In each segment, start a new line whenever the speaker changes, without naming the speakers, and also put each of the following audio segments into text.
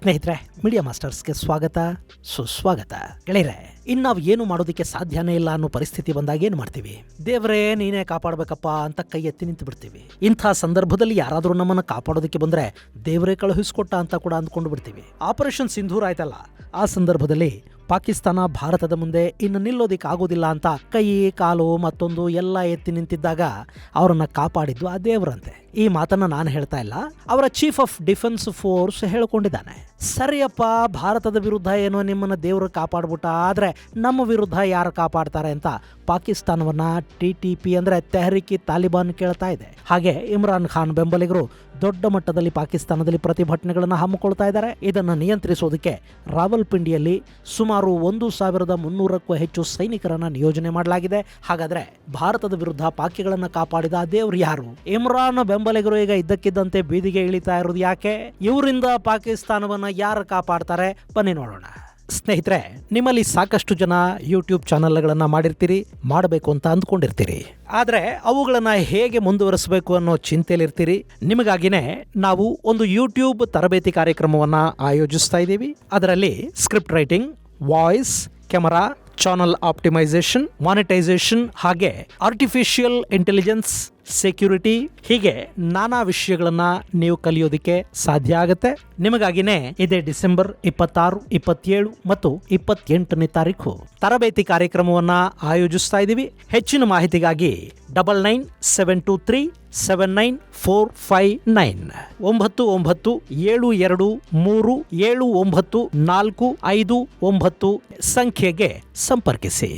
ಸ್ನೇಹಿತರೆ, ಮೀಡಿಯಾ ಮಾಸ್ಟರ್ಸ್ಗೆ ಸ್ವಾಗತ, ಸುಸ್ವಾಗತ. ಗೆಳೆಯರೆ, ನಾವು ಏನು ಮಾಡೋದಕ್ಕೆ ಸಾಧ್ಯನೇ ಇಲ್ಲ ಅನ್ನೋ ಪರಿಸ್ಥಿತಿ ಬಂದಾಗ ಏನು ಮಾಡ್ತೀವಿ? ದೇವರೇ ನೀನೇ ಕಾಪಾಡಬೇಕಪ್ಪ ಅಂತ ಕೈ ಎತ್ತಿ ನಿಂತು ಬಿಡ್ತೀವಿ. ಇಂಥ ಸಂದರ್ಭದಲ್ಲಿ ಯಾರಾದರೂ ನಮ್ಮನ್ನು ಕಾಪಾಡೋದಕ್ಕೆ ಬಂದ್ರೆ ದೇವರೇ ಕಳುಹಿಸ್ಕೊಟ್ಟ ಅಂತ ಕೂಡ ಅಂದ್ಕೊಂಡು ಬಿಡ್ತೀವಿ. ಆಪರೇಷನ್ ಸಿಂಧೂರ್ ಆಯ್ತಲ್ಲ, ಆ ಸಂದರ್ಭದಲ್ಲಿ ಪಾಕಿಸ್ತಾನ ಭಾರತದ ಮುಂದೆ ಇನ್ನು ನಿಲ್ಲೋದಿಕ್ಕೆ ಆಗೋದಿಲ್ಲ ಅಂತ ಕೈ ಕಾಲು ಮತ್ತೊಂದು ಎಲ್ಲ ಎತ್ತಿ ನಿಂತಿದ್ದಾಗ ಅವರನ್ನ ಕಾಪಾಡಿದ್ದು ಆ ದೇವರಂತೆ. ಈ ಮಾತನ್ನ ನಾನು ಹೇಳ್ತಾ ಇಲ್ಲ, ಅವರ ಚೀಫ್ ಆಫ್ ಡಿಫೆನ್ಸ್ ಫೋರ್ಸ್ ಹೇಳಿಕೊಂಡಿದ್ದಾನೆ. ಸರಿಯಪ್ಪ, ಭಾರತದ ವಿರುದ್ಧ ಏನೋ ನಿಮ್ಮನ್ನ ದೇವರು ಕಾಪಾಡ್ಬಿಟ್ಟ, ಆದ್ರೆ ನಮ್ಮ ವಿರುದ್ಧ ಯಾರು ಕಾಪಾಡ್ತಾರೆ ಅಂತ ಪಾಕಿಸ್ತಾನವನ್ನ TTP ಅಂದ್ರೆ ತೆಹರಿಕಿ ತಾಲಿಬಾನ್ ಕೇಳ್ತಾ ಇದೆ. ಹಾಗೆ ಇಮ್ರಾನ್ ಖಾನ್ ಬೆಂಬಲಿಗರು ದೊಡ್ಡ ಮಟ್ಟದಲ್ಲಿ ಪಾಕಿಸ್ತಾನದಲ್ಲಿ ಪ್ರತಿಭಟನೆಗಳನ್ನು ಹಮ್ಮಿಕೊಳ್ತಾ ಇದ್ದಾರೆ. ಇದನ್ನು ನಿಯಂತ್ರಿಸೋದಕ್ಕೆ ರಾವಲ್ಪಿಂಡಿಯಲ್ಲಿ ಸುಮಾರು 1300ಕ್ಕೂ ಹೆಚ್ಚು ಸೈನಿಕರನ್ನ ನಿಯೋಜನೆ ಮಾಡಲಾಗಿದೆ. ಹಾಗಾದ್ರೆ ಭಾರತದ ವಿರುದ್ಧ ಪಾಕಿಗಳನ್ನು ಕಾಪಾಡಿದ ದೇವರು ಯಾರು? ಇಮ್ರಾನ್ ಬೆಂಬಲಿಗರು ಈಗ ಇದ್ದಕ್ಕಿದ್ದಂತೆ ಬೀದಿಗೆ ಇಳಿತಾ ಇರೋದು ಯಾಕೆ? ಇವರಿಂದ ಪಾಕಿಸ್ತಾನವನ್ನ ಯಾರು ಕಾಪಾಡ್ತಾರೆ? ಬನ್ನಿ ನೋಡೋಣ. ಸ್ನೇಹಿತರೆ, ನಿಮ್ಮಲ್ಲಿ ಸಾಕಷ್ಟು ಜನ ಯೂಟ್ಯೂಬ್ ಚಾನೆಲ್ಗಳನ್ನು ಮಾಡಿರ್ತೀರಿ, ಮಾಡಬೇಕು ಅಂತ ಅಂದ್ಕೊಂಡಿರ್ತೀರಿ. ಆದರೆ ಅವುಗಳನ್ನು ಹೇಗೆ ಮುಂದುವರಿಸಬೇಕು ಅನ್ನೋ ಚಿಂತೆಯಲ್ಲಿರ್ತೀರಿ. ನಿಮಗಾಗಿನೇ ನಾವು ಒಂದು ಯೂಟ್ಯೂಬ್ ತರಬೇತಿ ಕಾರ್ಯಕ್ರಮವನ್ನು ಆಯೋಜಿಸ್ತಾ ಇದ್ದೀವಿ. ಅದರಲ್ಲಿ script writing, voice, camera, channel optimisation, monetisation, ಹಾಗೆ ಆರ್ಟಿಫಿಷಿಯಲ್ ಇಂಟೆಲಿಜೆನ್ಸ್, ಸೆಕ್ಯೂರಿಟಿ, ಹೀಗೆ ನಾನಾ ವಿಷಯಗಳನ್ನ ನೀವು ಕಲಿಯೋದಕ್ಕೆ ಸಾಧ್ಯ ಆಗುತ್ತೆ. ನಿಮಗಾಗಿನೇ ಇದೇ ಡಿಸೆಂಬರ್ 26, 27 ಮತ್ತು 28ನೇ ತಾರೀಕು ತರಬೇತಿ ಕಾರ್ಯಕ್ರಮವನ್ನ ಆಯೋಜಿಸ್ತಾ ಇದ್ದೀವಿ. ಹೆಚ್ಚಿನ ಮಾಹಿತಿಗಾಗಿ 9972379459 9972237945 ಸಂಖ್ಯೆಗೆ ಸಂಪರ್ಕಿಸಿ.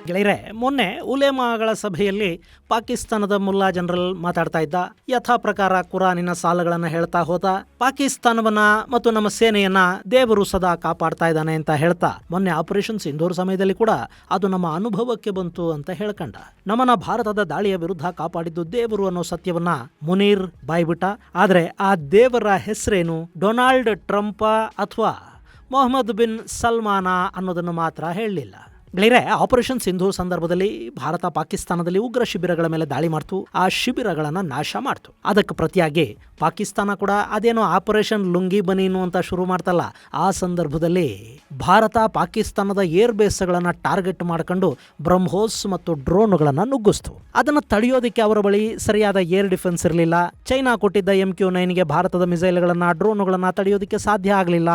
ಗೆಳೆಯರೆ, ಮೊನ್ನೆ ಉಲೇಮಾಗಳ ಸಭೆಯಲ್ಲಿ ಪಾಕಿಸ್ತಾನದ ಮುಲ್ಲಾ ಜನರಲ್ ಮಾತಾಡ್ತಾ ಇದ್ದ. ಯಥಾ ಪ್ರಕಾರ ಕುರಾನಿನ ಸಾಲಗಳನ್ನು ಹೇಳ್ತಾ ಹೋದ. ಪಾಕಿಸ್ತಾನವನ್ನ ಮತ್ತು ನಮ್ಮ ಸೇನೆಯನ್ನ ದೇವರು ಸದಾ ಕಾಪಾಡ್ತಾ ಇದ್ದಾನೆ ಅಂತ ಹೇಳ್ತಾ ಮೊನ್ನೆ ಆಪರೇಷನ್ ಸಿಂಧೂರ್ ಸಮಯದಲ್ಲಿ ಕೂಡ ಅದು ನಮ್ಮ ಅನುಭವಕ್ಕೆ ಬಂತು ಅಂತ ಹೇಳ್ಕಂಡ. ನಮ್ಮನ್ನ ಭಾರತದ ದಾಳಿಯ ವಿರುದ್ಧ ಕಾಪಾಡಿದ್ದು ದೇವರು ಅನ್ನೋ ಸತ್ಯವನ್ನ ಮುನೀರ್ ಬಾಯ್ಬಿಟ್ಟ. ಆದ್ರೆ ಆ ದೇವರ ಹೆಸರೇನು? ಡೊನಾಲ್ಡ್ ಟ್ರಂಪ್ ಅಥವಾ ಮೊಹಮ್ಮದ್ ಬಿನ್ ಸಲ್ಮಾನ ಅನ್ನೋದನ್ನು ಮಾತ್ರ ಹೇಳಲಿಲ್ಲ. ಗೆಳೆಯರೆ, ಆಪರೇಷನ್ ಸಿಂಧೂರ್ ಸಂದರ್ಭದಲ್ಲಿ ಭಾರತ ಪಾಕಿಸ್ತಾನದಲ್ಲಿ ಉಗ್ರ ಶಿಬಿರಗಳ ಮೇಲೆ ದಾಳಿ ಮಾಡ್ತು, ಆ ಶಿಬಿರಗಳನ್ನು ನಾಶ ಮಾಡ್ತು. ಅದಕ್ಕೆ ಪ್ರತಿಯಾಗಿ ಪಾಕಿಸ್ತಾನ ಕೂಡ ಅದೇನೋ ಆಪರೇಷನ್ ಲುಂಗಿ ಬನೀನು ಅಂತ ಶುರು ಮಾಡ್ತಲ್ಲ, ಆ ಸಂದರ್ಭದಲ್ಲಿ ಭಾರತ ಪಾಕಿಸ್ತಾನದ ಏರ್ ಬೇಸ್ಗಳನ್ನು ಟಾರ್ಗೆಟ್ ಮಾಡ್ಕೊಂಡು ಬ್ರಹ್ಮೋಸ್ ಮತ್ತು ಡ್ರೋನ್ಗಳನ್ನು ನುಗ್ಗಿಸ್ತು. ಅದನ್ನು ತಡೆಯೋದಕ್ಕೆ ಅವರ ಬಳಿ ಸರಿಯಾದ ಏರ್ ಡಿಫೆನ್ಸ್ ಇರಲಿಲ್ಲ. ಚೈನಾ ಕೊಟ್ಟಿದ್ದ MQ-9ಗೆ ಭಾರತದ ಮಿಸೈಲ್ಗಳನ್ನ, ಡ್ರೋನ್ಗಳನ್ನ ತಡೆಯೋದಕ್ಕೆ ಸಾಧ್ಯ ಆಗಲಿಲ್ಲ.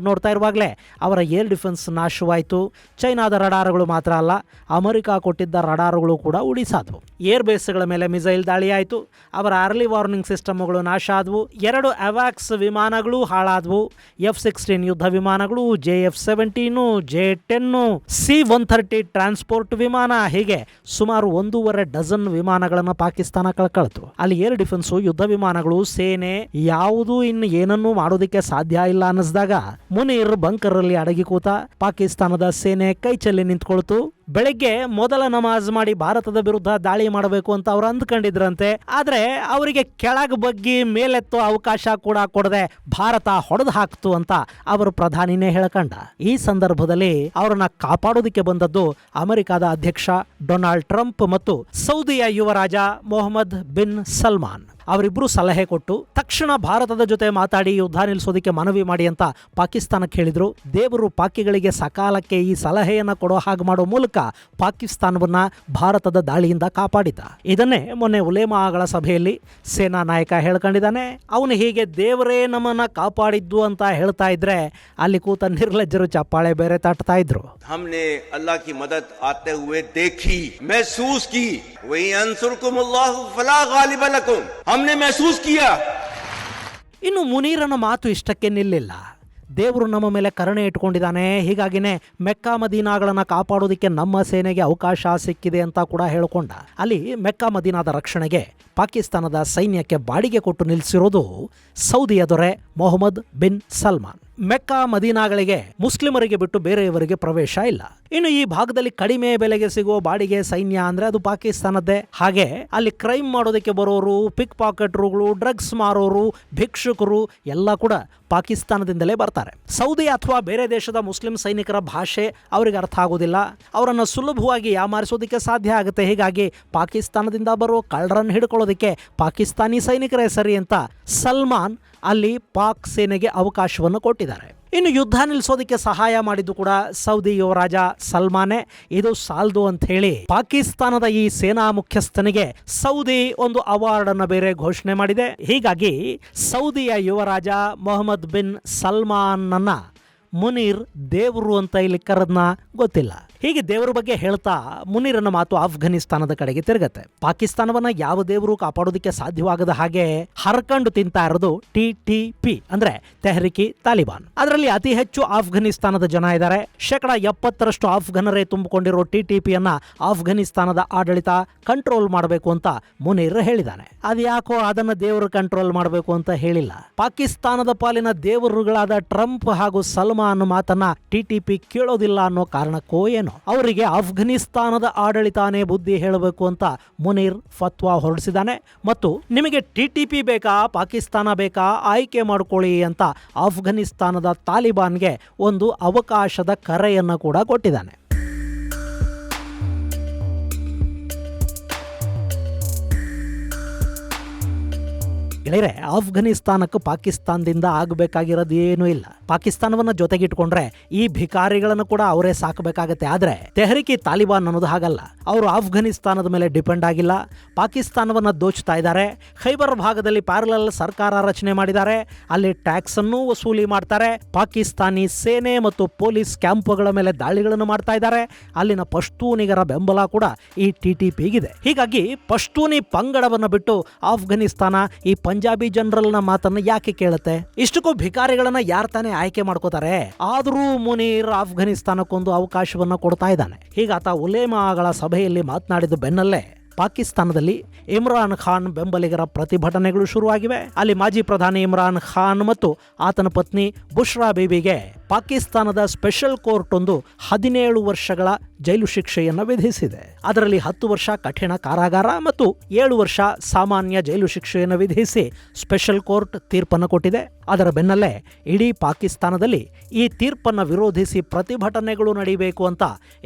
ನೋಡ್ತಾ ಇರುವಾಗಲೇ ಅವರ ಏರ್ ಡಿಫೆನ್ಸ್ ನಾಶವಾಯಿತು. ಚೈನಾದ ರಡಾರ್ಗಳು ಮಾತ್ರ ಅಲ್ಲ, ಅಮೆರಿಕ ಕೊಟ್ಟಿದ್ದ ರಡಾರ್ಗಳು ಕೂಡ ಉಳಿಸಾದವು. ಏರ್ ಬೇಸ್ಗಳ ಮೇಲೆ ಮಿಸೈಲ್ ದಾಳಿ ಆಯಿತು. ಅವರ ಅರ್ಲಿ ವಾರ್ನಿಂಗ್ ಸಿಸ್ಟಮ್ಗಳು ನಾಶ ಆದವು. 2 ಅವಾಕ್ಸ್ ವಿಮಾನಗಳು ಹಾಳಾದವು. F-16 ಯುದ್ಧ ವಿಮಾನಗಳು, JF-17, J-10, C-130 ಟ್ರಾನ್ಸ್ಪೋರ್ಟ್ ವಿಮಾನ, ಹೀಗೆ ಸುಮಾರು 1.5 ಡಜನ್ ವಿಮಾನಗಳನ್ನು ಪಾಕಿಸ್ತಾನ ಕಳ್ಕೊಳ್ತು. ಅಲ್ಲಿ ಏರ್ ಡಿಫೆನ್ಸ್, ಯುದ್ಧ ವಿಮಾನಗಳು, ಸೇನೆ ಯಾವುದೂ ಇನ್ನು ಏನನ್ನೂ ಮಾಡೋದಕ್ಕೆ ಸಾಧ್ಯ ಇಲ್ಲ ಅನ್ನಿಸಿದಾಗ ಮುನೀರ್ ಬಂಕರ್ ಅಲ್ಲಿ ಅಡಗಿ ಕೂತ. ಪಾಕಿಸ್ತಾನದ ಸೇನೆ ಕೈ ಚೆಲ್ಲಿ ನಿಂತ್ಕೊಳ್ತು. ಬೆಳಗ್ಗೆ ಮೊದಲ ನಮಾಜ್ ಮಾಡಿ ಭಾರತದ ವಿರುದ್ಧ ದಾಳಿ ಮಾಡಬೇಕು ಅಂತ ಅವ್ರು ಅಂದ್ಕೊಂಡಿದ್ರಂತೆ. ಆದ್ರೆ ಅವರಿಗೆ ಕೆಳಗೆ ಬಗ್ಗಿ ಮೇಲೆತ್ತೋ ಅವಕಾಶ ಕೂಡ ಕೊಡದೆ ಭಾರತ ಹೊಡೆದು ಹಾಕ್ತು ಅಂತ ಅವರು ಪ್ರಧಾನಿನೇ ಹೇಳ್ಕಂಡ. ಈ ಸಂದರ್ಭದಲ್ಲಿ ಅವರನ್ನ ಕಾಪಾಡೋದಕ್ಕೆ ಬಂದದ್ದು ಅಮೆರಿಕದ ಅಧ್ಯಕ್ಷ ಡೊನಾಲ್ಡ್ ಟ್ರಂಪ್ ಮತ್ತು ಸೌದಿಯ ಯುವರಾಜ ಮೊಹಮ್ಮದ್ ಬಿನ್ ಸಲ್ಮಾನ್. ಅವರಿಬ್ಬರು ಸಲಹೆ ಕೊಟ್ಟು ತಕ್ಷಣ ಭಾರತದ ಜೊತೆ ಮಾತಾಡಿ ಯುದ್ಧ ನಿಲ್ಲಿಸೋದಕ್ಕೆ ಮನವಿ ಮಾಡಿ ಅಂತ ಪಾಕಿಸ್ತಾನಕ್ಕೆ ಹೇಳಿದ್ರು. ದೇವರು ಪಾಕಿಗಳಿಗೆ ಸಕಾಲಕ್ಕೆ ಈ ಸಲಹೆಯನ್ನ ಕೊಡೋ ಹಾಗೆ ಮಾಡೋ ಮೂಲಕ ಪಾಕಿಸ್ತಾನವನ್ನ ಭಾರತದ ದಾಳಿಯಿಂದ ಕಾಪಾಡಿದ. ಇದನ್ನೇ ಮೊನ್ನೆ ಉಲೇಮಾಗಳ ಸಭೆಯಲ್ಲಿ ಸೇನಾ ನಾಯಕ ಹೇಳ್ಕೊಂಡಿದ್ದಾನೆ. ಅವನು ಹೀಗೆ ದೇವರೇ ನಮ್ಮನ್ನ ಕಾಪಾಡಿದ್ದು ಅಂತ ಹೇಳ್ತಾ ಇದ್ರೆ ಅಲ್ಲಿ ಕೂತ ನಿರ್ಲಜ್ಜರು ಚಪ್ಪಾಳೆ ಬೇರೆ ತಟ್ತಾ ಇದ್ರು.
हमने अल्लाह की मदद आते हुए देखी, महसूस की. वही अंसुरकुमुल्लाहु फला गालिब लकुम. हमने महसूस किया.
ಇನ್ನು ಮುನೀರನ ಮಾತು ಇಷ್ಟಕ್ಕೆ ನಿಲ್ಲಿಲ್ಲ. ದೇವರು ನಮ್ಮ ಮೇಲೆ ಕರುಣೆ ಇಟ್ಕೊಂಡಿದ್ದಾನೆ, ಹೀಗಾಗಿನೇ ಮೆಕ್ಕಾ ಮದೀನಾಗಳನ್ನು ಕಾಪಾಡೋದಕ್ಕೆ ನಮ್ಮ ಸೇನೆಗೆ ಅವಕಾಶ ಸಿಕ್ಕಿದೆ ಅಂತ ಕೂಡ ಹೇಳಿಕೊಂಡ. ಅಲ್ಲಿ ಮೆಕ್ಕಾ ಮದೀನಾದ ರಕ್ಷಣೆಗೆ ಪಾಕಿಸ್ತಾನದ ಸೈನ್ಯಕ್ಕೆ ಬಾಡಿಗೆ ಕೊಟ್ಟು ನಿಲ್ಲಿಸಿರೋದು ಸೌದಿಯ ದೊರೆ ಮೊಹಮ್ಮದ್ ಬಿನ್ ಸಲ್ಮಾನ್. ಮೆಕ್ಕಾ ಮದೀನಾಗಳಿಗೆ ಮುಸ್ಲಿಮರಿಗೆ ಬಿಟ್ಟು ಬೇರೆಯವರಿಗೆ ಪ್ರವೇಶ ಇಲ್ಲ. ಇನ್ನು ಈ ಭಾಗದಲ್ಲಿ ಕಡಿಮೆ ಬೆಲೆಗೆ ಸಿಗುವ ಬಾಡಿಗೆ ಸೈನ್ಯ ಅಂದ್ರೆ ಅದು ಪಾಕಿಸ್ತಾನದ್ದೇ. ಹಾಗೆ ಅಲ್ಲಿ ಕ್ರೈಮ್ ಮಾಡೋದಕ್ಕೆ ಬರೋರು, ಪಿಕ್ ಪಾಕೆಟ್ರುಗಳು, ಡ್ರಗ್ಸ್ ಮಾರೋರು, ಭಿಕ್ಷುಕರು ಎಲ್ಲ ಕೂಡ ಪಾಕಿಸ್ತಾನದಿಂದಲೇ ಬರ್ತಾರೆ. ಸೌದಿ ಅಥವಾ ಬೇರೆ ದೇಶದ ಮುಸ್ಲಿಂ ಸೈನಿಕರ ಭಾಷೆ ಅವರಿಗೆ ಅರ್ಥ ಆಗೋದಿಲ್ಲ. ಅವರನ್ನು ಸುಲಭವಾಗಿ ಯಾಮಾರಿಸೋದಕ್ಕೆ ಸಾಧ್ಯ ಆಗುತ್ತೆ. ಹೀಗಾಗಿ ಪಾಕಿಸ್ತಾನದಿಂದ ಬರೋ ಕಳ್ಳರನ್ನು ಹಿಡ್ಕೊಳ್ಳೋದಕ್ಕೆ ಪಾಕಿಸ್ತಾನಿ ಸೈನಿಕರೇ ಸರಿ ಅಂತ ಸಲ್ಮಾನ್ ಅಲ್ಲಿ ಪಾಕ್ ಸೇನೆಗೆ ಅವಕಾಶವನ್ನು ಕೊಟ್ಟಿದ್ದಾರೆ. ಇನ್ನು ಯುದ್ಧ ನಿಲ್ಲಿಸೋದಕ್ಕೆ ಸಹಾಯ ಮಾಡಿದ್ದು ಕೂಡ ಸೌದಿ ಯುವರಾಜ ಸಲ್ಮಾನೇ. ಇದು ಸಾಲ್ದು ಅಂತ ಹೇಳಿ ಪಾಕಿಸ್ತಾನದ ಈ ಸೇನಾ ಮುಖ್ಯಸ್ಥನಿಗೆ ಸೌದಿ ಒಂದು ಅವಾರ್ಡ್ ಅನ್ನು ಬೇರೆ ಘೋಷಣೆ ಮಾಡಿದೆ. ಹೀಗಾಗಿ ಸೌದಿಯ ಯುವರಾಜ ಮೊಹಮ್ಮದ್ ಬಿನ್ ಸಲ್ಮಾನ್ ಅನ್ನ ಮುನೀರ್ ದೇವರು ಅಂತ ಇಲ್ಲಿ ಕರೆದ್ನ ಗೊತ್ತಿಲ್ಲ. ಹೀಗೆ ದೇವರ ಬಗ್ಗೆ ಹೇಳ್ತಾ ಮುನೀರನ ಮಾತು ಆಫ್ಘನಿಸ್ತಾನದ ಕಡೆಗೆ ತಿರುಗತ್ತೆ. ಪಾಕಿಸ್ತಾನವನ್ನ ಯಾವ ದೇವರು ಕಾಪಾಡೋದಕ್ಕೆ ಸಾಧ್ಯವಾಗದ ಹಾಗೆ ಹರ್ಕಂಡು ತಿಂತಾ ಇರೋದು TTP ಅಂದ್ರೆ ತೆಹರಿಕಿ ತಾಲಿಬಾನ್. ಅದರಲ್ಲಿ ಅತಿ ಹೆಚ್ಚು ಆಫ್ಘನಿಸ್ತಾನದ ಜನ ಇದ್ದಾರೆ. 70% ಆಫ್ಘನರೇ ತುಂಬಿಕೊಂಡಿರೋ TTPಯನ್ನ ಆಫ್ಘನಿಸ್ತಾನದ ಆಡಳಿತ ಕಂಟ್ರೋಲ್ ಮಾಡಬೇಕು ಅಂತ ಮುನೀರ್ ಹೇಳಿದ್ದಾನೆ. ಅದ್ಯಾಕೋ ಅದನ್ನ ದೇವರು ಕಂಟ್ರೋಲ್ ಮಾಡಬೇಕು ಅಂತ ಹೇಳಿಲ್ಲ. ಪಾಕಿಸ್ತಾನದ ಪಾಲಿನ ದೇವರುಗಳಾದ ಟ್ರಂಪ್ ಹಾಗೂ ಸಲ್ಮಾನ್ ಮಾತನ್ನ TTP ಕೇಳೋದಿಲ್ಲ ಅನ್ನೋ ಕಾರಣಕ್ಕೋ ಏನೋ ಅವರಿಗೆ ಆಫ್ಘನಿಸ್ತಾನದ ಆಡಳಿತಾನೇ ಬುದ್ಧಿ ಹೇಳಬೇಕು ಅಂತ ಮುನೀರ್ ಫತ್ವಾ ಹೊರಡಿಸಿದ್ದಾನೆ. ಮತ್ತು ನಿಮಗೆ TTP ಬೇಕಾ ಪಾಕಿಸ್ತಾನ ಬೇಕಾ ಆಯ್ಕೆ ಮಾಡ್ಕೊಳ್ಳಿ ಅಂತ ಆಫ್ಘನಿಸ್ತಾನದ ತಾಲಿಬಾನ್ಗೆ ಒಂದು ಅವಕಾಶದ ಕರೆಯನ್ನು ಕೂಡ ಕೊಟ್ಟಿದ್ದಾನೆ. ಗೆಳೆಯರೆ, ಆಫ್ಘನಿಸ್ತಾನಕ್ಕೆ ಪಾಕಿಸ್ತಾನದಿಂದ ಆಗಬೇಕಾಗಿರೋದು ಏನೂ ಇಲ್ಲ. ಪಾಕಿಸ್ತಾನವನ್ನ ಜೊತೆಗಿಟ್ಕೊಂಡ್ರೆ ಈ ಭಿಕಾರಿಗಳನ್ನು ಕೂಡ ಅವರೇ ಸಾಕಬೇಕಾಗತ್ತೆ. ಆದ್ರೆ ತೆಹರಿಕಿ ತಾಲಿಬಾನ್ ಅನ್ನೋದು ಹಾಗಲ್ಲ. ಅವರು ಆಫ್ಘನಿಸ್ತಾನದ ಮೇಲೆ ಡಿಪೆಂಡ್ ಆಗಿಲ್ಲ, ಪಾಕಿಸ್ತಾನವನ್ನ ದೋಚ್ತಾ ಇದ್ದಾರೆ. ಖೈಬರ್ ಭಾಗದಲ್ಲಿ ಪ್ಯಾರಲಲ್ ಸರ್ಕಾರ ರಚನೆ ಮಾಡಿದ್ದಾರೆ. ಅಲ್ಲಿ ಟ್ಯಾಕ್ಸ್ ಅನ್ನು ವಸೂಲಿ ಮಾಡ್ತಾರೆ. ಪಾಕಿಸ್ತಾನಿ ಸೇನೆ ಮತ್ತು ಪೊಲೀಸ್ ಕ್ಯಾಂಪ್ಗಳ ಮೇಲೆ ದಾಳಿಗಳನ್ನು ಮಾಡ್ತಾ ಇದ್ದಾರೆ. ಅಲ್ಲಿನ ಪಶ್ತೂನಿಗರ ಬೆಂಬಲ ಕೂಡ ಈ TTPಗಿದೆ. ಹೀಗಾಗಿ ಪಶ್ತೂನಿ ಪಂಗಡವನ್ನು ಬಿಟ್ಟು ಆಫ್ಘನಿಸ್ತಾನ ಈ ಪಂಜಾಬಿ ಜನರಲ್ನ ಮಾತನ್ನ ಯಾಕೆ ಕೇಳುತ್ತೆ? ಇಷ್ಟಕ್ಕೂ ಭಿಕಾರಿಗಳನ್ನ ಯಾರು ತಾನೇ ಆಯ್ಕೆ ಮಾಡ್ಕೋತಾರೆ? ಆದರೂ ಮುನೀರ್ ಆಫ್ಘನಿಸ್ತಾನಕ್ಕೊಂದು ಅವಕಾಶವನ್ನ ಕೊಡ್ತಾ ಇದ್ದಾನೆ. ಹೀಗಾತ ಉಲೇಮಾಗಳ ಸಭೆಯಲ್ಲಿ ಮಾತನಾಡಿದ ಬೆನ್ನಲ್ಲೇ ಪಾಕಿಸ್ತಾನದಲ್ಲಿ ಇಮ್ರಾನ್ ಖಾನ್ ಬೆಂಬಲಿಗರ ಪ್ರತಿಭಟನೆಗಳು ಶುರುವಾಗಿವೆ. ಅಲ್ಲಿ ಮಾಜಿ ಪ್ರಧಾನಿ ಇಮ್ರಾನ್ ಖಾನ್ ಮತ್ತು ಆತನ ಪತ್ನಿ ಬುಷ್ರಾ ಬೀಬಿಗೆ ಪಾಕಿಸ್ತಾನದ ಸ್ಪೆಷಲ್ ಕೋರ್ಟ್ ಒಂದು 17 ವರ್ಷಗಳ ಜೈಲು ಶಿಕ್ಷೆಯನ್ನು ವಿಧಿಸಿದೆ. ಅದರಲ್ಲಿ 10 ವರ್ಷ ಕಠಿಣ ಕಾರಾಗಾರ ಮತ್ತು 7 ವರ್ಷ ಸಾಮಾನ್ಯ ಜೈಲು ಶಿಕ್ಷೆಯನ್ನು ವಿಧಿಸಿ ಸ್ಪೆಷಲ್ ಕೋರ್ಟ್ ತೀರ್ಪನ್ನು ಕೊಟ್ಟಿದೆ. ಅದರ ಬೆನ್ನಲ್ಲೇ ಇಡೀ ಪಾಕಿಸ್ತಾನದಲ್ಲಿ ಈ ತೀರ್ಪನ್ನು ವಿರೋಧಿಸಿ ಪ್ರತಿಭಟನೆಗಳು ನಡೀಬೇಕು ಅಂತ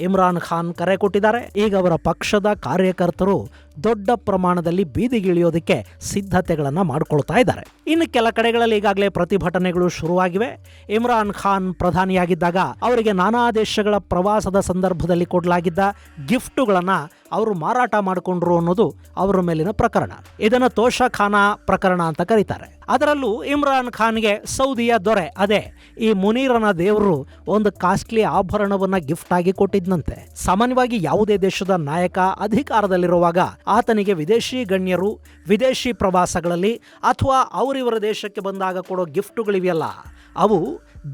ಇಮ್ರಾನ್ ಖಾನ್ ಕರೆ ಕೊಟ್ಟಿದ್ದಾರೆ. ಈಗ ಅವರ ಪಕ್ಷದ ಕಾರ್ಯಕರ್ತರು ದೊಡ್ಡ ಪ್ರಮಾಣದಲ್ಲಿ ಬೀದಿಗಿಳಿಯೋದಕ್ಕೆ ಸಿದ್ಧತೆಗಳನ್ನು ಮಾಡಿಕೊಳ್ತಾ ಇದ್ದಾರೆ. ಇನ್ನು ಕೆಲ ಕಡೆಗಳಲ್ಲಿ ಈಗಾಗಲೇ ಪ್ರತಿಭಟನೆಗಳು ಶುರುವಾಗಿವೆ. ಇಮ್ರಾನ್ ಖಾನ್ ಪ್ರಧಾನಿಯಾಗಿದ್ದಾಗ ಅವರಿಗೆ ನಾನಾ ದೇಶಗಳ ಪ್ರವಾಸದ ಸಂದರ್ಭದಲ್ಲಿ ಕೊಡಲಾಗಿದ್ದ ಗಿಫ್ಟುಗಳನ್ನು ಅವರು ಮಾರಾಟ ಮಾಡಿಕೊಂಡ್ರು ಅನ್ನೋದು ಅವರ ಮೇಲಿನ ಪ್ರಕರಣ. ಇದನ್ನು ತೋಷಾಖಾನಾ ಪ್ರಕರಣ ಅಂತ ಕರೀತಾರೆ. ಅದರಲ್ಲೂ ಇಮ್ರಾನ್ ಖಾನ್ಗೆ ಸೌದಿಯ ದೊರೆ, ಅದೇ ಈ ಮುನೀರನ ದೇವರು, ಒಂದು ಕಾಸ್ಟ್ಲಿ ಆಭರಣವನ್ನ ಗಿಫ್ಟ್ ಆಗಿ ಕೊಟ್ಟಿದ್ದಂತೆ. ಸಾಮಾನ್ಯವಾಗಿ ಯಾವುದೇ ದೇಶದ ನಾಯಕ ಅಧಿಕಾರದಲ್ಲಿರುವಾಗ ಆತನಿಗೆ ವಿದೇಶಿ ಗಣ್ಯರು ವಿದೇಶಿ ಪ್ರವಾಸಗಳಲ್ಲಿ ಅಥವಾ ಅವರಿವರ ದೇಶಕ್ಕೆ ಬಂದಾಗ ಕೊಡೋ ಗಿಫ್ಟುಗಳಿವೆಯಲ್ಲ, ಅವು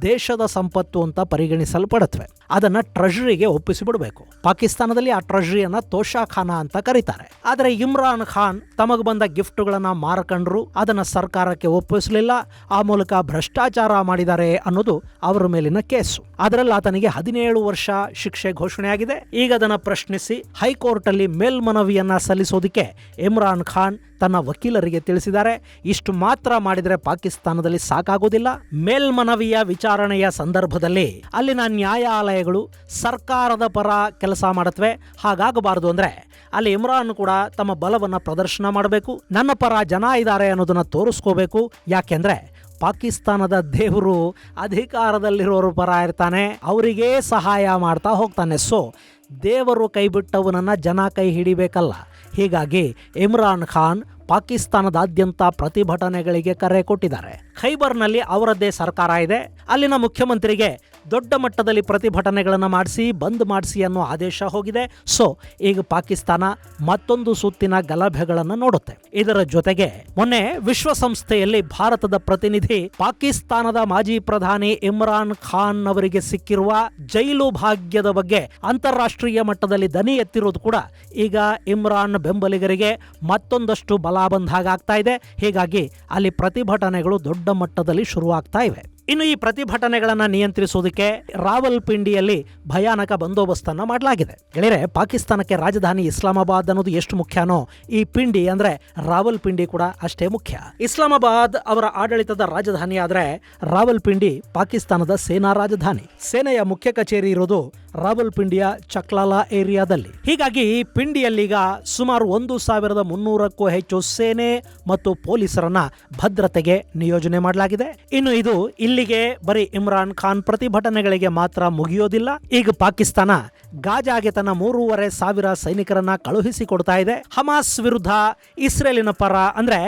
ದೇಶದ ಸಂಪತ್ತು ಅಂತ ಪರಿಗಣಿಸಲ್ಪಡುತ್ತವೆ. ಅದನ್ನ ಟ್ರೆಷರಿಗೆ ಒಪ್ಪಿಸಿಬಿಡಬೇಕು. ಪಾಕಿಸ್ತಾನದಲ್ಲಿ ಆ ಟ್ರೆಷರಿಯನ್ನ ತೋಷಾಖಾನಾ ಅಂತ ಕರೀತಾರೆ. ಆದರೆ ಇಮ್ರಾನ್ ಖಾನ್ ತಮಗೆ ಬಂದ ಗಿಫ್ಟುಗಳನ್ನ ಮಾರ್ಕೊಂಡ್ರು, ಅದನ್ನ ಸರ್ಕಾರಕ್ಕೆ ಒಪ್ಪಿಸಲಿಲ್ಲ, ಆ ಮೂಲಕ ಭ್ರಷ್ಟಾಚಾರ ಮಾಡಿದ್ದಾರೆ ಅನ್ನೋದು ಅವರ ಮೇಲಿನ ಕೇಸು. ಅದರಲ್ಲಿ ಆತನಿಗೆ 17 ವರ್ಷ ಶಿಕ್ಷೆ ಘೋಷಣೆಯಾಗಿದೆ. ಈಗ ಅದನ್ನು ಪ್ರಶ್ನಿಸಿ ಹೈಕೋರ್ಟ್ ಅಲ್ಲಿ ಮೇಲ್ಮನವಿಯನ್ನ ಸಲ್ಲಿಸೋದಕ್ಕೆ ಇಮ್ರಾನ್ ಖಾನ್ ತನ್ನ ವಕೀಲರಿಗೆ ತಿಳಿಸಿದ್ದಾರೆ. ಇಷ್ಟು ಮಾತ್ರ ಮಾಡಿದರೆ ಪಾಕಿಸ್ತಾನದಲ್ಲಿ ಸಾಕಾಗೋದಿಲ್ಲ. ಮೇಲ್ಮನವಿಯ ವಿಚಾರಣೆಯ ಸಂದರ್ಭದಲ್ಲಿ ಅಲ್ಲಿನ ನ್ಯಾಯಾಲಯಗಳು ಸರ್ಕಾರದ ಪರ ಕೆಲಸ ಮಾಡುತ್ತವೆ. ಹಾಗಾಗಬಾರದು ಅಂದ್ರೆ ಅಲ್ಲಿ ಇಮ್ರಾನ್ ಕೂಡ ತಮ್ಮ ಬಲವನ್ನು ಪ್ರದರ್ಶನ ಮಾಡಬೇಕು, ನನ್ನ ಪರ ಜನ ಇದ್ದಾರೆ ಅನ್ನೋದನ್ನ ತೋರಿಸ್ಕೋಬೇಕು. ಯಾಕೆಂದ್ರೆ ಪಾಕಿಸ್ತಾನದ ದೇವರು ಅಧಿಕಾರದಲ್ಲಿರೋರು ಪರ ಇರ್ತಾನೆ, ಅವರಿಗೇ ಸಹಾಯ ಮಾಡ್ತಾ ಹೋಗ್ತಾನೆ. ಸೊ ದೇವರು ಕೈ ಬಿಟ್ಟವನನ್ನ ಜನ ಕೈ ಹಿಡಿಬೇಕಲ್ಲ. ಹೀಗಾಗಿ ಇಮ್ರಾನ್ ಖಾನ್ ಪಾಕಿಸ್ತಾನದಾದ್ಯಂತ ಪ್ರತಿಭಟನೆಗಳಿಗೆ ಕರೆ ಕೊಟ್ಟಿದ್ದಾರೆ. ಖೈಬರ್ನಲ್ಲಿ ಅವರದ್ದೇ ಸರ್ಕಾರ ಇದೆ. ಅಲ್ಲಿನ ಮುಖ್ಯಮಂತ್ರಿಗೆ ದೊಡ್ಡ ಮಟ್ಟದಲ್ಲಿ ಪ್ರತಿಭಟನೆಗಳನ್ನು ಮಾಡಿಸಿ ಬಂದ್ ಮಾಡಿಸಿ ಅನ್ನೋ ಆದೇಶ ಹೋಗಿದೆ. ಸೊ ಈಗ ಪಾಕಿಸ್ತಾನ ಮತ್ತೊಂದು ಸುತ್ತಿನ ಗಲಭೆಗಳನ್ನು ನೋಡುತ್ತೆ. ಇದರ ಜೊತೆಗೆ ಮೊನ್ನೆ ವಿಶ್ವಸಂಸ್ಥೆಯಲ್ಲಿ ಭಾರತದ ಪ್ರತಿನಿಧಿ ಪಾಕಿಸ್ತಾನದ ಮಾಜಿ ಪ್ರಧಾನಿ ಇಮ್ರಾನ್ ಖಾನ್ ಅವರಿಗೆ ಸಿಕ್ಕಿರುವ ಜೈಲು ಭಾಗ್ಯದ ಬಗ್ಗೆ ಅಂತಾರಾಷ್ಟ್ರೀಯ ಮಟ್ಟದಲ್ಲಿ ದನಿ ಎತ್ತಿರೋದು ಕೂಡ ಈಗ ಇಮ್ರಾನ್ ಬೆಂಬಲಿಗರಿಗೆ ಮತ್ತೊಂದಷ್ಟು ಬಲ ಬಂದ ಹಾಗಾಗ್ತಾ ಇದೆ. ಹೀಗಾಗಿ ಅಲ್ಲಿ ಪ್ರತಿಭಟನೆಗಳು ದೊಡ್ಡ ಮಟ್ಟದಲ್ಲಿ ಶುರುವಾಗ್ತಾ ಇವೆ. ಇನ್ನು ಈ ಪ್ರತಿಭಟನೆಗಳನ್ನು ನಿಯಂತ್ರಿಸುವುದಕ್ಕೆ ರಾವಲ್ಪಿಂಡಿಯಲ್ಲಿ ಭಯಾನಕ ಬಂದೋಬಸ್ತನ್ನು ಮಾಡಲಾಗಿದೆ. ಗೆಳೆಯರೆ, ಪಾಕಿಸ್ತಾನಕ್ಕೆ ರಾಜಧಾನಿ ಇಸ್ಲಾಮಾಬಾದ್ ಅನ್ನೋದು ಎಷ್ಟು ಮುಖ್ಯನೋ ಈ ಪಿಂಡಿ ಅಂದ್ರೆ ರಾವಲ್ಪಿಂಡಿ ಕೂಡ ಅಷ್ಟೇ ಮುಖ್ಯ. ಇಸ್ಲಾಮಾಬಾದ್ ಅವರ ಆಡಳಿತದ ರಾಜಧಾನಿ ಆದ್ರೆ ರಾವಲ್ಪಿಂಡಿ ಪಾಕಿಸ್ತಾನದ ಸೇನಾ ರಾಜಧಾನಿ. ಸೇನೆಯ ಮುಖ್ಯ ಕಚೇರಿ ಇರೋದು ರಾವಲ್ಪಿಂಡಿಯ ಚಕ್ಲಾಲಾ ಏರಿಯಾದಲ್ಲಿ. ಹೀಗಾಗಿ ಪಿಂಡಿಯಲ್ಲೀಗ ಸುಮಾರು 1300ಕ್ಕೂ ಹೆಚ್ಚು ಸೇನೆ ಮತ್ತು ಪೊಲೀಸರನ್ನ ಭದ್ರತೆಗೆ ನಿಯೋಜನೆ ಮಾಡಲಾಗಿದೆ. ಇನ್ನು ಇದು ಇಲ್ಲಿಗೆ ಬರೀ ಇಮ್ರಾನ್ ಖಾನ್ ಪ್ರತಿಭಟನೆಗಳಿಗೆ ಮಾತ್ರ ಮುಗಿಯೋದಿಲ್ಲ. ಈಗ ಪಾಕಿಸ್ತಾನ ಗಾಜಾಗೆ ತನ್ನ 3500 ಸೈನಿಕರನ್ನ ಕಳುಹಿಸಿಕೊಡ್ತಾ ಇದೆ. ಹಮಾಸ್ ವಿರುದ್ಧ ಇಸ್ರೇಲಿನ ಪರ ಅಂದ್ರೆ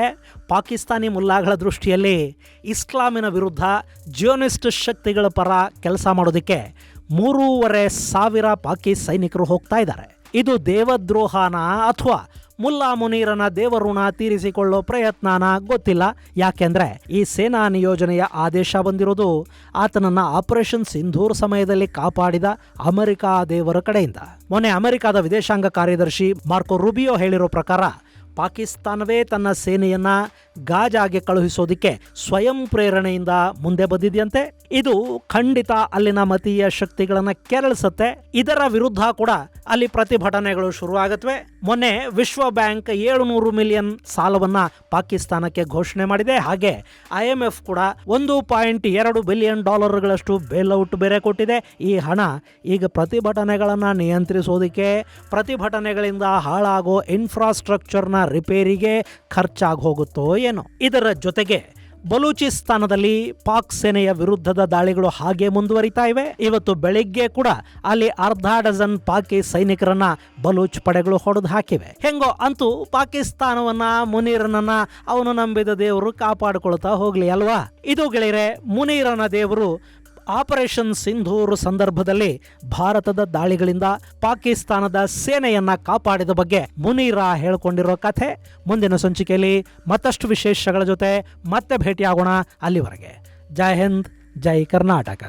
ಪಾಕಿಸ್ತಾನಿ ಮುಲ್ಲಾಗಳ ದೃಷ್ಟಿಯಲ್ಲಿ ಇಸ್ಲಾಮಿನ ವಿರುದ್ಧ ಜಿಯೋನಿಸ್ಟ್ ಶಕ್ತಿಗಳ ಪರ ಕೆಲಸ ಮಾಡೋದಕ್ಕೆ 3500 ಪಾಕಿ ಸೈನಿಕರು ಹೋಗ್ತಾ ಇದ್ದಾರೆ. ಇದು ದೇವದ್ರೋಹನ ಅಥವಾ ಮುಲ್ಲಾ ಮುನೀರನ ದೇವಋಣ ತೀರಿಸಿಕೊಳ್ಳೋ ಪ್ರಯತ್ನನ ಗೊತ್ತಿಲ್ಲ. ಯಾಕೆಂದ್ರೆ ಈ ಸೇನಾ ನಿಯೋಜನೆಯ ಆದೇಶ ಬಂದಿರೋದು ಆತನನ್ನ ಆಪರೇಷನ್ ಸಿಂಧೂರ್ ಸಮಯದಲ್ಲಿ ಕಾಪಾಡಿದ ಅಮೆರಿಕ ದೇವರ ಕಡೆಯಿಂದ. ಮೊನ್ನೆ ಅಮೆರಿಕದ ವಿದೇಶಾಂಗ ಕಾರ್ಯದರ್ಶಿ ಮಾರ್ಕೋ ರೂಬಿಯೋ ಹೇಳಿರೋ ಪ್ರಕಾರ ಪಾಕಿಸ್ತಾನವೇ ತನ್ನ ಸೇನೆಯನ್ನ ಗಾಜಾಗೆ ಕಳುಹಿಸೋದಿಕ್ಕೆ ಸ್ವಯಂ ಪ್ರೇರಣೆಯಿಂದ ಮುಂದೆ ಬಂದಿದೆಯಂತೆ. ಇದು ಖಂಡಿತ ಅಲ್ಲಿನ ಮತೀಯ ಶಕ್ತಿಗಳನ್ನ ಕೆರಳಿಸುತ್ತೆ. ಇದರ ವಿರುದ್ಧ ಕೂಡ ಅಲ್ಲಿ ಪ್ರತಿಭಟನೆಗಳು ಶುರುವಾಗತ್ವೆ. ಮೊನ್ನೆ ವಿಶ್ವ ಬ್ಯಾಂಕ್ 700 ಮಿಲಿಯನ್ ಸಾಲವನ್ನ ಪಾಕಿಸ್ತಾನಕ್ಕೆ ಘೋಷಣೆ ಮಾಡಿದೆ. ಹಾಗೆ IMF ಕೂಡ $1.2 ಬಿಲಿಯನ್ ಬೇಲ್ಔಟ್ ಬೇರೆ ಕೊಟ್ಟಿದೆ. ಈ ಹಣ ಈಗ ಪ್ರತಿಭಟನೆಗಳನ್ನ ನಿಯಂತ್ರಿಸೋದಕ್ಕೆ, ಪ್ರತಿಭಟನೆಗಳಿಂದ ಹಾಳಾಗೋ ಇನ್ಫ್ರಾಸ್ಟ್ರಕ್ಚರ್ನ ರಿಪೇರಿಗೆ ಖರ್ಚಾಗಿ ಹೋಗುತ್ತೋ ಏನೋ. ಇದರ ಜೊತೆಗೆ ಬಲೂಚಿಸ್ತಾನದಲ್ಲಿ ಪಾಕ್ ಸೇನೆಯ ವಿರುದ್ಧದ ದಾಳಿಗಳು ಹಾಗೆ ಮುಂದುವರಿತಾ ಇವೆ. ಇವತ್ತು ಬೆಳಿಗ್ಗೆ ಕೂಡ ಅಲ್ಲಿ 1/2 ಡಜನ್ ಪಾಕಿ ಸೈನಿಕರನ್ನ ಬಲೂಚ್ ಪಡೆಗಳು ಹೊಡೆದು ಹಾಕಿವೆ. ಹೆಂಗೋ ಅಂತೂ ಪಾಕಿಸ್ತಾನವನ್ನ, ಮುನೀರನನ್ನ ಅವನು ನಂಬಿದ ದೇವರು ಕಾಪಾಡಿಕೊಳ್ತಾ ಹೋಗ್ಲಿ ಅಲ್ವಾ. ಇದು ಗೆಳೆಯರೆ, ಮುನೀರನ ದೇವರು ಆಪರೇಷನ್ ಸಿಂಧೂರ್ ಸಂದರ್ಭದಲ್ಲಿ ಭಾರತದ ದಾಳಿಗಳಿಂದ ಪಾಕಿಸ್ತಾನದ ಸೇನೆಯನ್ನ ಕಾಪಾಡಿದ ಬಗ್ಗೆ ಮುನೀರ ಹೇಳಿಕೊಂಡಿರೋ ಕಥೆ. ಮುಂದಿನ ಸಂಚಿಕೆಯಲ್ಲಿ ಮತ್ತಷ್ಟು ವಿಶೇಷಗಳ ಜೊತೆ ಮತ್ತೆ ಭೇಟಿಯಾಗೋಣ. ಅಲ್ಲಿವರೆಗೆ ಜೈ ಹಿಂದ್, ಜೈ ಕರ್ನಾಟಕ.